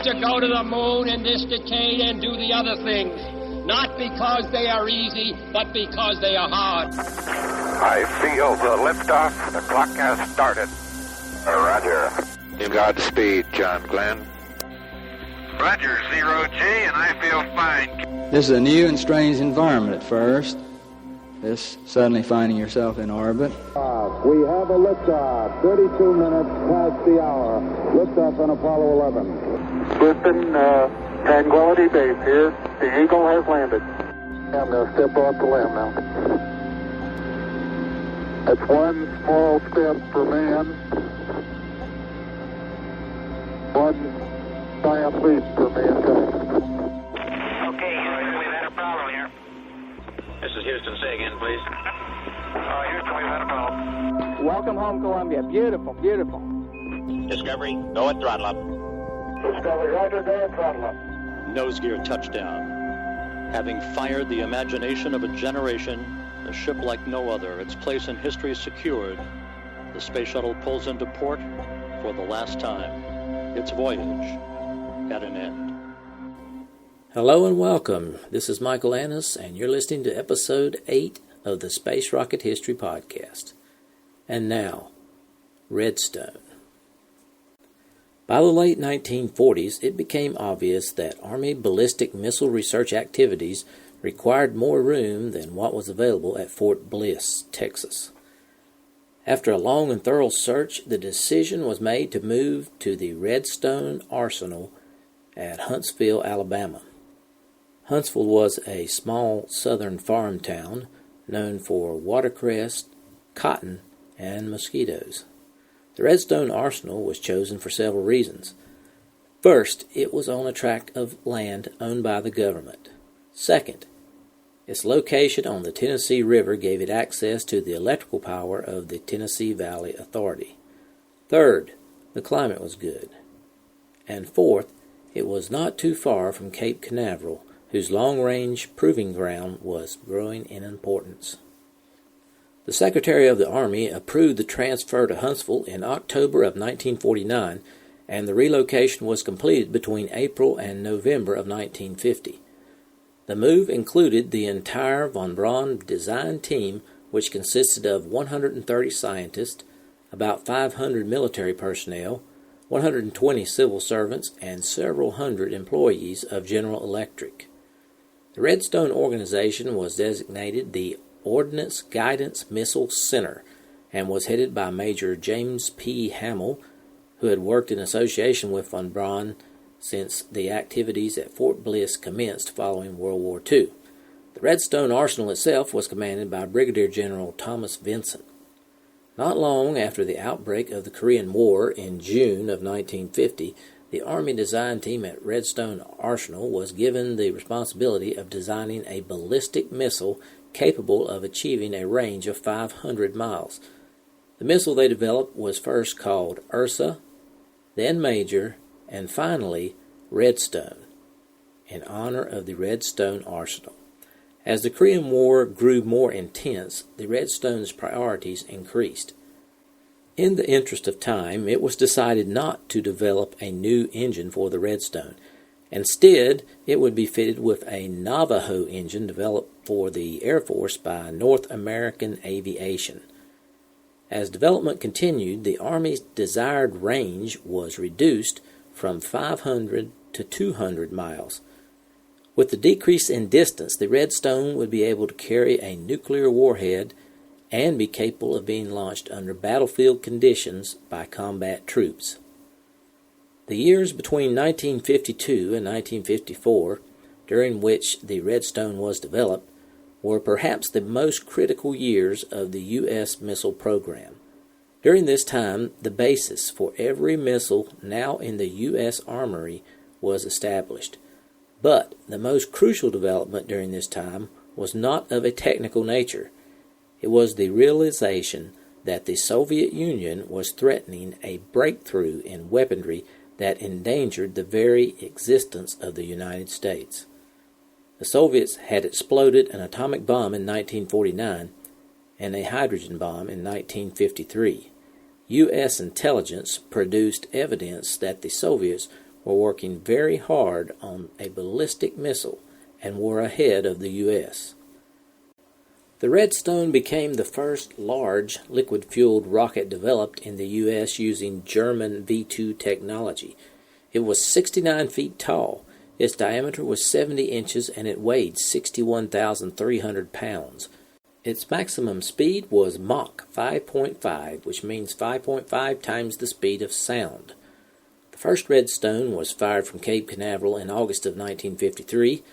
to go to the moon in this decade and do the other things, not because they are easy, but because they are hard. I feel the liftoff. The clock has started. Roger. Godspeed, John Glenn. Roger, Zero G, and I feel fine. This is a new and strange environment at first. This suddenly finding yourself in orbit. We have a liftoff, 32 minutes past the hour. Liftoff on Apollo 11. Houston, Tranquility Base here. The Eagle has landed. I'm going to step off the limb now. That's one small step for man, one giant leap for mankind. Okay, Houston, we've had a problem here. This is Houston. Say again, please. Houston, we've had a problem. Welcome home, Columbia. Beautiful, beautiful. Discovery, go at throttle up. Discovery, roger, go at throttle up. Nose gear touchdown. Having fired the imagination of a generation, a ship like no other, its place in history secured, the space shuttle pulls into port for the last time. Its voyage at an end. Hello and welcome. This is Michael Annis, and you're listening to episode 8 of the Space Rocket History Podcast. And now, Redstone. By the late 1940s, it became obvious that Army ballistic missile research activities required more room than what was available at Fort Bliss, Texas. After a long and thorough search, the decision was made to move to the Redstone Arsenal at Huntsville, Alabama. Huntsville was a small southern farm town known for watercress, cotton, and mosquitoes. The Redstone Arsenal was chosen for several reasons. First, it was on a tract of land owned by the government. Second, its location on the Tennessee River gave it access to the electrical power of the Tennessee Valley Authority. Third, the climate was good. And fourth, it was not too far from Cape Canaveral, whose long-range proving ground was growing in importance. The Secretary of the Army approved the transfer to Huntsville in October of 1949, and the relocation was completed between April and November of 1950. The move included the entire von Braun design team, which consisted of 130 scientists, about 500 military personnel, 120 civil servants, and several hundred employees of General Electric. The Redstone organization was designated the Ordnance Guidance Missile Center and was headed by Major James P. Hamill, who had worked in association with von Braun since the activities at Fort Bliss commenced following World War II. The Redstone Arsenal itself was commanded by Brigadier General Thomas Vincent. Not long after the outbreak of the Korean War in June of 1950, the Army design team at Redstone Arsenal was given the responsibility of designing a ballistic missile capable of achieving a range of 500 miles. The missile they developed was first called Ursa, then Major, and finally Redstone, in honor of the Redstone Arsenal. As the Korean War grew more intense, the Redstone's priorities increased. In the interest of time, it was decided not to develop a new engine for the Redstone. Instead, it would be fitted with a Navajo engine developed for the Air Force by North American Aviation. As development continued, the Army's desired range was reduced from 500 to 200 miles. With the decrease in distance, the Redstone would be able to carry a nuclear warhead and be capable of being launched under battlefield conditions by combat troops. The years between 1952 and 1954, during which the Redstone was developed, were perhaps the most critical years of the U.S. missile program. During this time, the basis for every missile now in the U.S. Armory was established. But the most crucial development during this time was not of a technical nature. It was the realization that the Soviet Union was threatening a breakthrough in weaponry that endangered the very existence of the United States. The Soviets had exploded an atomic bomb in 1949 and a hydrogen bomb in 1953. U.S. intelligence produced evidence that the Soviets were working very hard on a ballistic missile and were ahead of the U.S. The Redstone became the first large liquid-fueled rocket developed in the U.S. using German V2 technology. It was 69 feet tall, its diameter was 70 inches, and it weighed 61,300 pounds. Its maximum speed was Mach 5.5, which means 5.5 times the speed of sound. The first Redstone was fired from Cape Canaveral in August of 1953.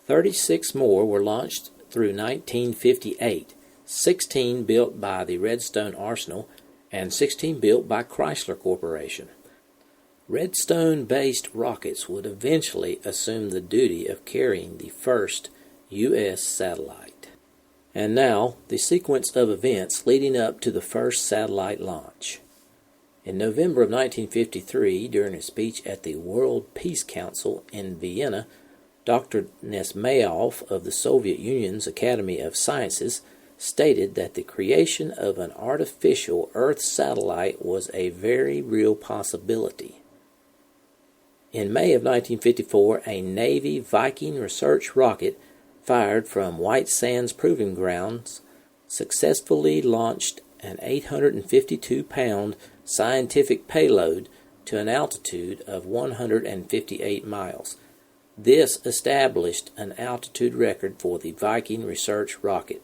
36 more were launched through 1958, 16 built by the Redstone Arsenal and 16 built by Chrysler Corporation. Redstone-based rockets would eventually assume the duty of carrying the first U.S. satellite. And now, the sequence of events leading up to the first satellite launch. In November of 1953, during a speech at the World Peace Council in Vienna, Dr. Nesmayov of the Soviet Union's Academy of Sciences stated that the creation of an artificial Earth satellite was a very real possibility. In May of 1954, a Navy Viking research rocket fired from White Sands Proving Grounds successfully launched an 852-pound scientific payload to an altitude of 158 miles. This established an altitude record for the Viking research rocket,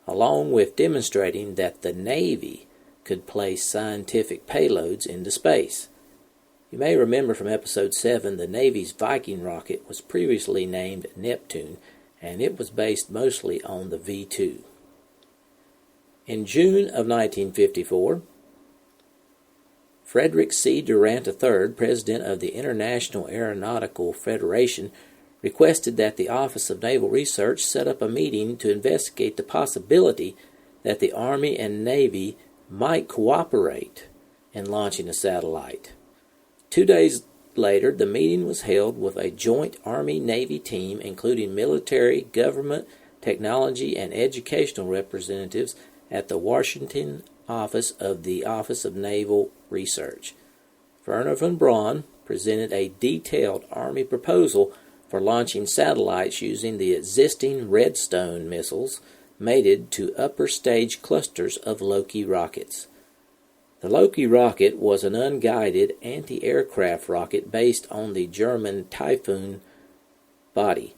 along with demonstrating that the Navy could place scientific payloads into space. You may remember from Episode 7, the Navy's Viking rocket was previously named Neptune, and it was based mostly on the V2. In June of 1954, Frederick C. Durant III, president of the International Aeronautical Federation, requested that the Office of Naval Research set up a meeting to investigate the possibility that the Army and Navy might cooperate in launching a satellite. 2 days later, the meeting was held with a joint Army-Navy team, including military, government, technology, and educational representatives at the Washington office of the Office of Naval Research. Werner von Braun presented a detailed Army proposal for launching satellites using the existing Redstone missiles mated to upper stage clusters of Loki rockets. The Loki rocket was an unguided anti-aircraft rocket based on the German Typhoon body.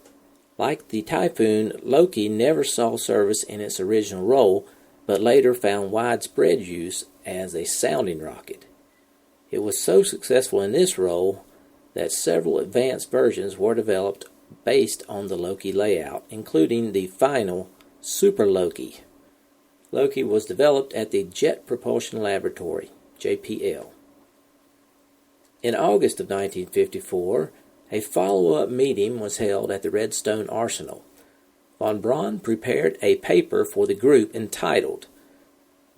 Like the Typhoon, Loki never saw service in its original role, but later found widespread use as a sounding rocket. It was so successful in this role that several advanced versions were developed based on the Loki layout, including the final Super Loki. Loki was developed at the Jet Propulsion Laboratory, JPL. In August of 1954, a follow-up meeting was held at the Redstone Arsenal. Von Braun prepared a paper for the group entitled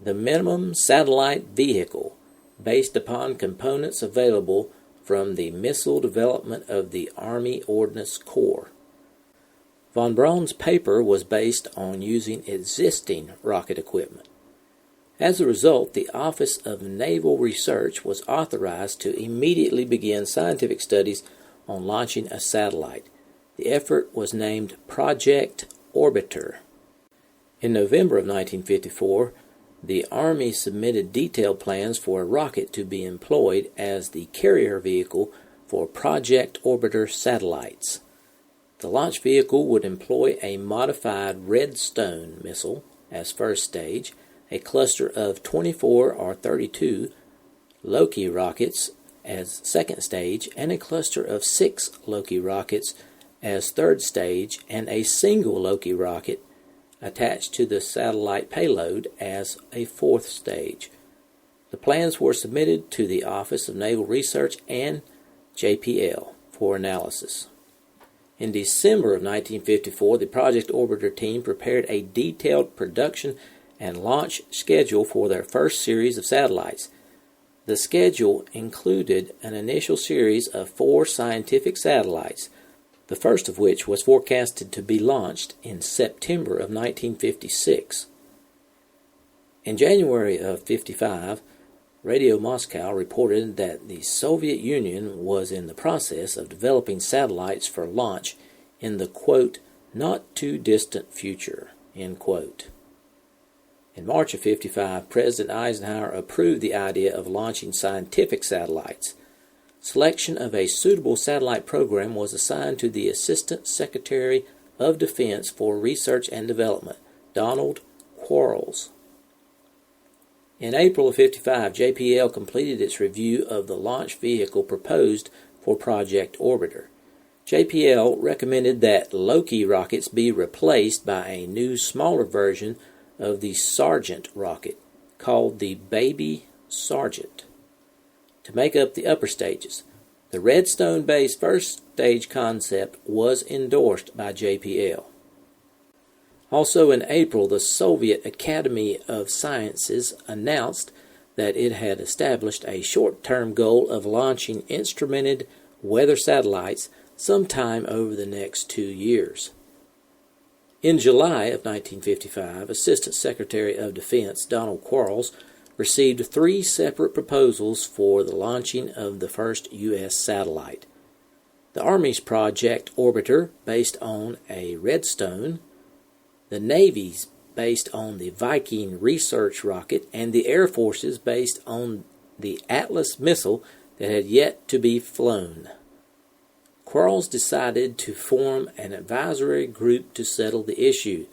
"The Minimum Satellite Vehicle," based upon components available from the missile development of the Army Ordnance Corps. Von Braun's paper was based on using existing rocket equipment. As a result, the Office of Naval Research was authorized to immediately begin scientific studies on launching a satellite. The effort was named Project Orbiter. In November of 1954, the Army submitted detailed plans for a rocket to be employed as the carrier vehicle for Project Orbiter satellites. The launch vehicle would employ a modified Redstone missile as first stage, a cluster of 24 or 32 Loki rockets as second stage, and a cluster of 6 Loki rockets as third stage, and a single Loki rocket attached to the satellite payload as a fourth stage. The plans were submitted to the Office of Naval Research and JPL for analysis. In December of 1954, the Project Orbiter team prepared a detailed production and launch schedule for their first series of satellites. The schedule included an initial series of 4 scientific satellites, the first of which was forecasted to be launched in September of 1956. In January of 1955, Radio Moscow reported that the Soviet Union was in the process of developing satellites for launch in the, quote, not too distant future, end quote. In March of 1955, President Eisenhower approved the idea of launching scientific satellites. Selection of a suitable satellite program was assigned to the Assistant Secretary of Defense for Research and Development, Donald Quarles. In April of 1955, JPL completed its review of the launch vehicle proposed for Project Orbiter. JPL recommended that Loki rockets be replaced by a new, smaller version of the Sergeant rocket, called the Baby Sergeant, to make up the upper stages. The Redstone-based first stage concept was endorsed by JPL. Also in April, the Soviet Academy of Sciences announced that it had established a short-term goal of launching instrumented weather satellites sometime over the next 2 years. In July of 1955, Assistant Secretary of Defense Donald Quarles received 3 separate proposals for the launching of the first U.S. satellite. The Army's Project Orbiter, based on a Redstone, the Navy's based on the Viking research rocket, and the Air Force's based on the Atlas missile that had yet to be flown. Quarles decided to form an advisory group to settle the issue.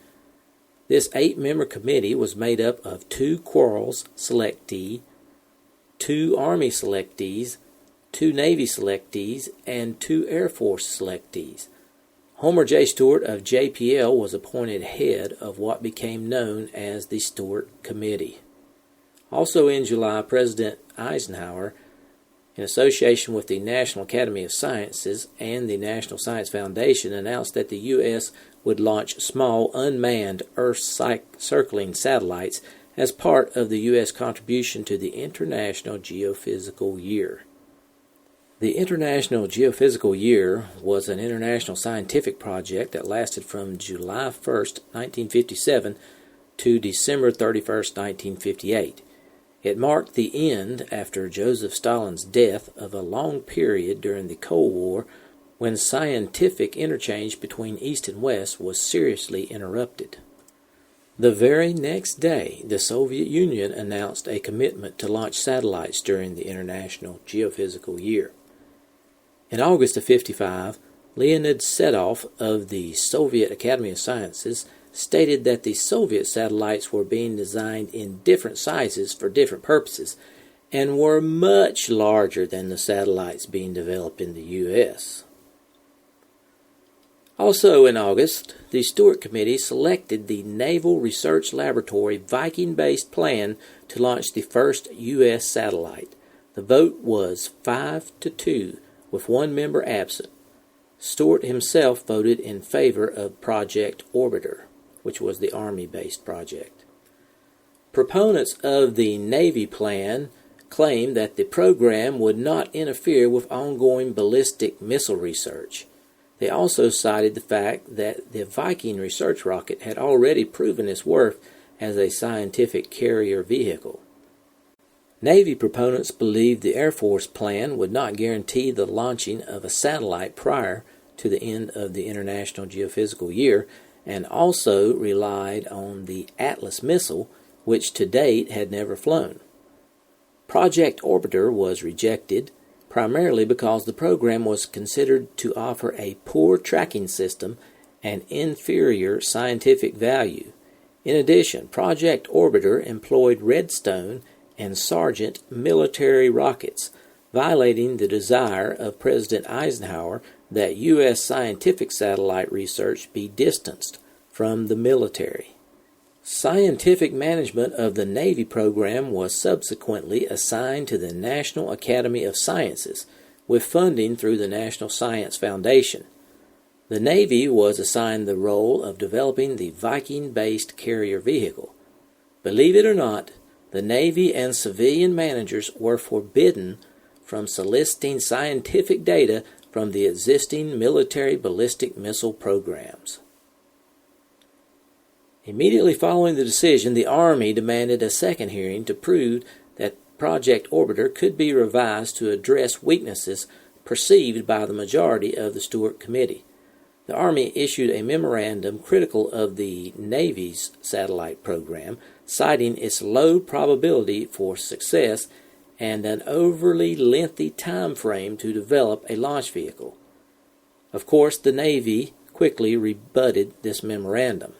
This 8-member committee was made up of 2 Quarles selectees, 2 Army selectees, 2 Navy selectees, and 2 Air Force selectees. Homer J. Stewart of JPL was appointed head of what became known as the Stewart Committee. Also in July, President Eisenhower, in association with the National Academy of Sciences and the National Science Foundation, announced that the U.S. would launch small unmanned Earth-circling satellites as part of the U.S. contribution to the International Geophysical Year. The International Geophysical Year was an international scientific project that lasted from July 1, 1957 to December 31, 1958. It marked the end, after Joseph Stalin's death, of a long period during the Cold War when scientific interchange between East and West was seriously interrupted. The very next day, the Soviet Union announced a commitment to launch satellites during the International Geophysical Year. In August of 1955, Leonid Sedov of the Soviet Academy of Sciences stated that the Soviet satellites were being designed in different sizes for different purposes and were much larger than the satellites being developed in the U.S. Also in August, the Stewart Committee selected the Naval Research Laboratory Viking-based plan to launch the first U.S. satellite. The vote was 5-2, with 1 member absent. Stewart himself voted in favor of Project Orbiter, which was the Army-based project. Proponents of the Navy plan claimed that the program would not interfere with ongoing ballistic missile research. They also cited the fact that the Viking research rocket had already proven its worth as a scientific carrier vehicle. Navy proponents believed the Air Force plan would not guarantee the launching of a satellite prior to the end of the International Geophysical Year, and also relied on the Atlas missile, which to date had never flown. Project Orbiter was rejected, primarily because the program was considered to offer a poor tracking system and inferior scientific value. In addition, Project Orbiter employed Redstone and Sergeant military rockets, violating the desire of President Eisenhower that U.S. scientific satellite research be distanced from the military. Scientific management of the Navy program was subsequently assigned to the National Academy of Sciences, with funding through the National Science Foundation. The Navy was assigned the role of developing the Viking-based carrier vehicle. Believe it or not, the Navy and civilian managers were forbidden from soliciting scientific data from the existing military ballistic missile programs. Immediately following the decision, the Army demanded a second hearing to prove that Project Orbiter could be revised to address weaknesses perceived by the majority of the Stewart Committee. The Army issued a memorandum critical of the Navy's satellite program, citing its low probability for success and an overly lengthy time frame to develop a launch vehicle. Of course, the Navy quickly rebutted this memorandum.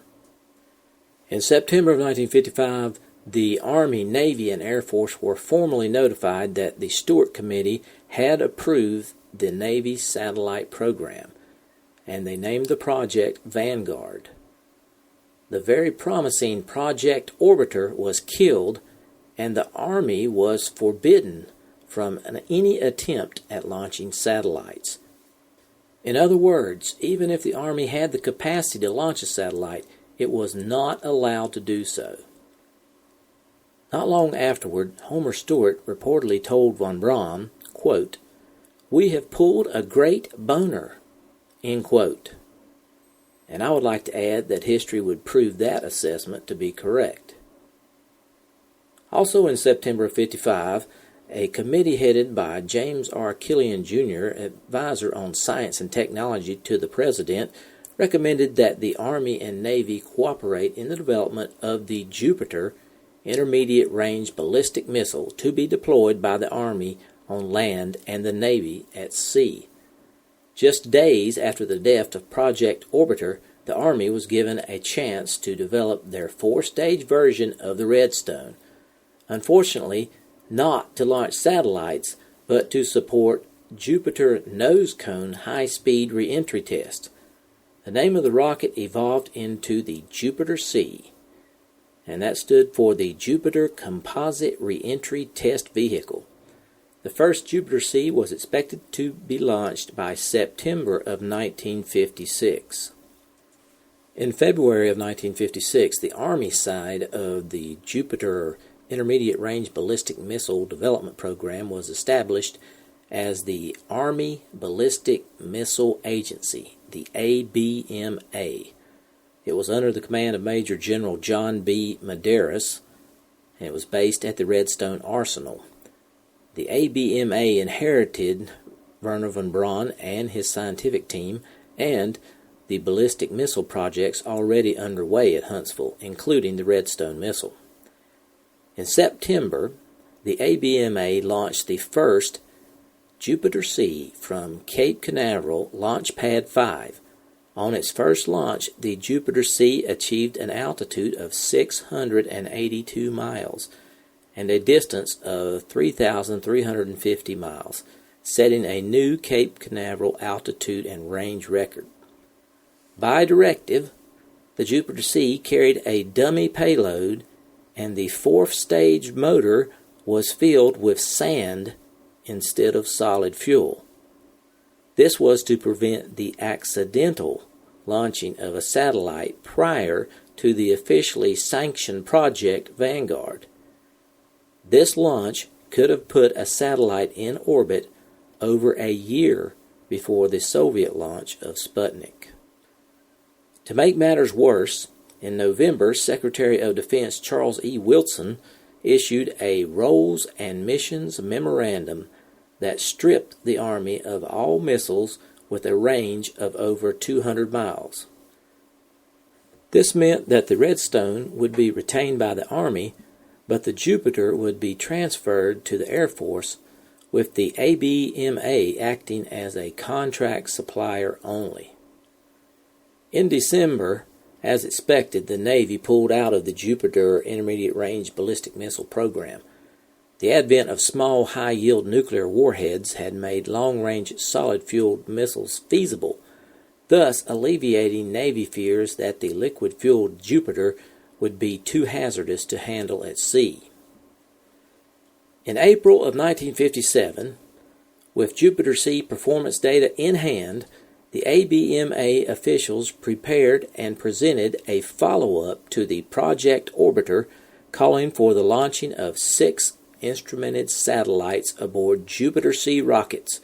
In September of 1955, the Army, Navy, and Air Force were formally notified that the Stewart Committee had approved the Navy satellite program, and they named the project Vanguard. The very promising Project Orbiter was killed, and the Army was forbidden from any attempt at launching satellites. In other words, even if the Army had the capacity to launch a satellite, it was not allowed to do so. Not long afterward, Homer Stewart reportedly told von Braun, quote, "We have pulled a great boner," end quote. And I would like to add that history would prove that assessment to be correct. Also in September of 1955, a committee headed by James R. Killian Jr., advisor on science and technology to the President, recommended that the Army and Navy cooperate in the development of the Jupiter intermediate-range ballistic missile to be deployed by the Army on land and the Navy at sea. Just days after the death of Project Orbiter, the Army was given a chance to develop their four-stage version of the Redstone. Unfortunately, not to launch satellites, but to support Jupiter nose cone high-speed re-entry test. The name of the rocket evolved into the Jupiter C, and that stood for the Jupiter Composite Re-entry Test Vehicle. The first Jupiter C was expected to be launched by September of 1956. In February of 1956, the Army side of the Jupiter Intermediate Range Ballistic Missile Development Program was established as the Army Ballistic Missile Agency, the ABMA. It was under the command of Major General John B. Medeiros, and it was based at the Redstone Arsenal. The ABMA inherited Wernher von Braun and his scientific team and the ballistic missile projects already underway at Huntsville, including the Redstone missile. In September, the ABMA launched the first Jupiter C from Cape Canaveral Launch Pad 5. On its first launch, the Jupiter C achieved an altitude of 682 miles and a distance of 3,350 miles, setting a new Cape Canaveral altitude and range record. By directive, the Jupiter C carried a dummy payload, and the fourth stage motor was filled with sand instead of solid fuel. This was to prevent the accidental launching of a satellite prior to the officially sanctioned Project Vanguard. This launch could have put a satellite in orbit over a year before the Soviet launch of Sputnik. To make matters worse, in November, Secretary of Defense Charles E. Wilson issued a Roles and Missions Memorandum that stripped the Army of all missiles with a range of over 200 miles. This meant that the Redstone would be retained by the Army, but the Jupiter would be transferred to the Air Force, with the ABMA acting as a contract supplier only. In December, as expected, the Navy pulled out of the Jupiter Intermediate Range Ballistic Missile Program. The advent of small, high-yield nuclear warheads had made long-range solid-fueled missiles feasible, thus alleviating Navy fears that the liquid-fueled Jupiter would be too hazardous to handle at sea. In April of 1957, with Jupiter C performance data in hand, the ABMA officials prepared and presented a follow-up to the Project Orbiter, calling for the launching of 6 instrumented satellites aboard Jupiter C rockets.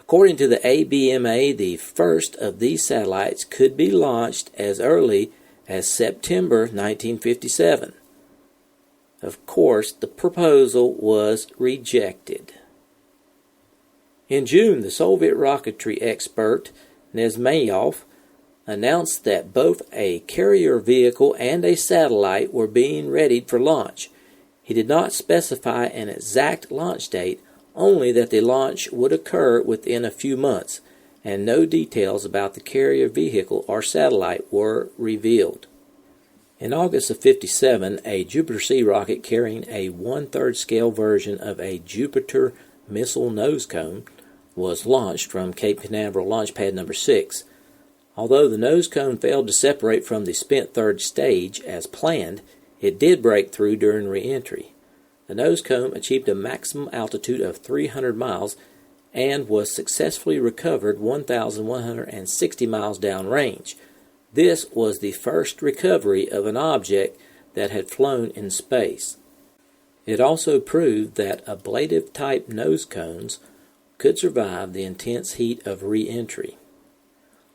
According to the ABMA, the first of these satellites could be launched as early as September 1957. Of course, the proposal was rejected. In June, the Soviet rocketry expert Nesmayov announced that both a carrier vehicle and a satellite were being readied for launch. He did not specify an exact launch date, only that the launch would occur within a few months, and no details about the carrier vehicle or satellite were revealed. In August of 1957, a Jupiter-C rocket carrying a 1/3 scale version of a Jupiter missile nose cone was launched from Cape Canaveral Launch Pad No. 6. Although the nose cone failed to separate from the spent third stage as planned, it did break through during re-entry. The nose cone achieved a maximum altitude of 300 miles and was successfully recovered 1,160 miles downrange. This was the first recovery of an object that had flown in space. It also proved that ablative-type nose cones could survive the intense heat of re-entry.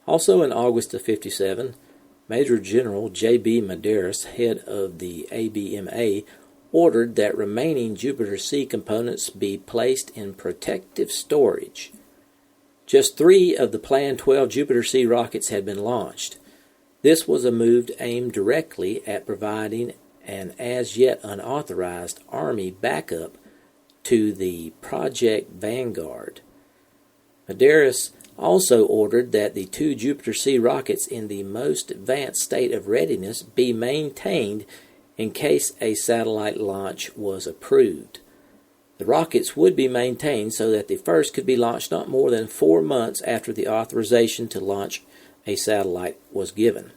Also in August of 1957, Major General J.B. Medeiros, head of the ABMA, ordered that remaining Jupiter-C components be placed in protective storage. Just 3 of the planned 12 Jupiter-C rockets had been launched. This was a move aimed directly at providing an as-yet unauthorized Army backup to the Project Vanguard. Medeiros also ordered that the 2 Jupiter-C rockets in the most advanced state of readiness be maintained in case a satellite launch was approved. The rockets would be maintained so that the first could be launched not more than 4 months after the authorization to launch a satellite was given.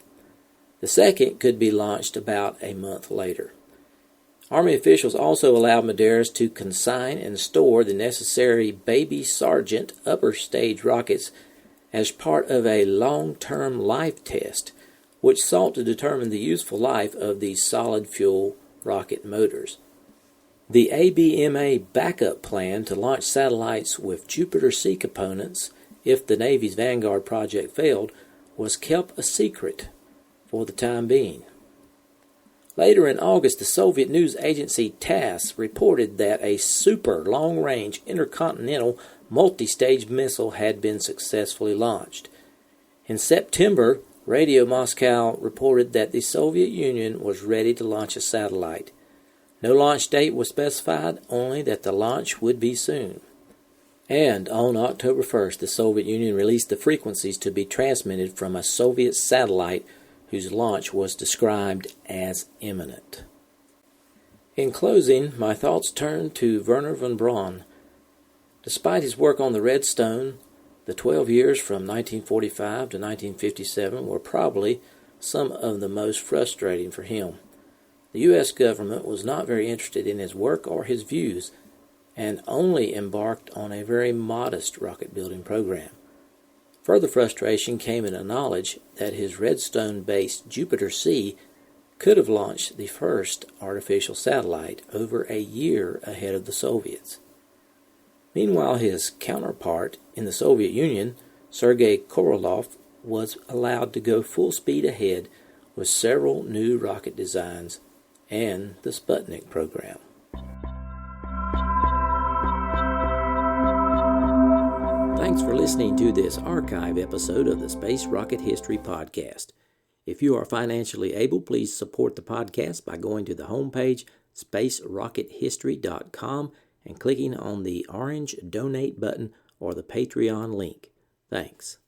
The second could be launched about a month later. Army officials also allowed Medeiros to consign and store the necessary Baby Sergeant upper stage rockets as part of a long-term life test, which sought to determine the useful life of these solid fuel rocket motors. The ABMA backup plan to launch satellites with Jupiter-C components, if the Navy's Vanguard project failed, was kept a secret for the time being. Later in August, the Soviet news agency TASS reported that a super long-range intercontinental multi-stage missile had been successfully launched. In September, Radio Moscow reported that the Soviet Union was ready to launch a satellite. No launch date was specified, only that the launch would be soon. And on October 1st, the Soviet Union released the frequencies to be transmitted from a Soviet satellite whose launch was described as imminent. In closing, my thoughts turn to Wernher von Braun. Despite his work on the Redstone, the 12 years from 1945 to 1957 were probably some of the most frustrating for him. The U.S. government was not very interested in his work or his views, and only embarked on a very modest rocket-building program. Further frustration came in the knowledge that his Redstone-based Jupiter-C could have launched the first artificial satellite over a year ahead of the Soviets. Meanwhile, his counterpart in the Soviet Union, Sergei Korolev, was allowed to go full speed ahead with several new rocket designs and the Sputnik program. Thanks for listening to this archive episode of the Space Rocket History Podcast. If you are financially able, please support the podcast by going to the homepage, spacerockethistory.com, and clicking on the orange Donate button or the Patreon link. Thanks.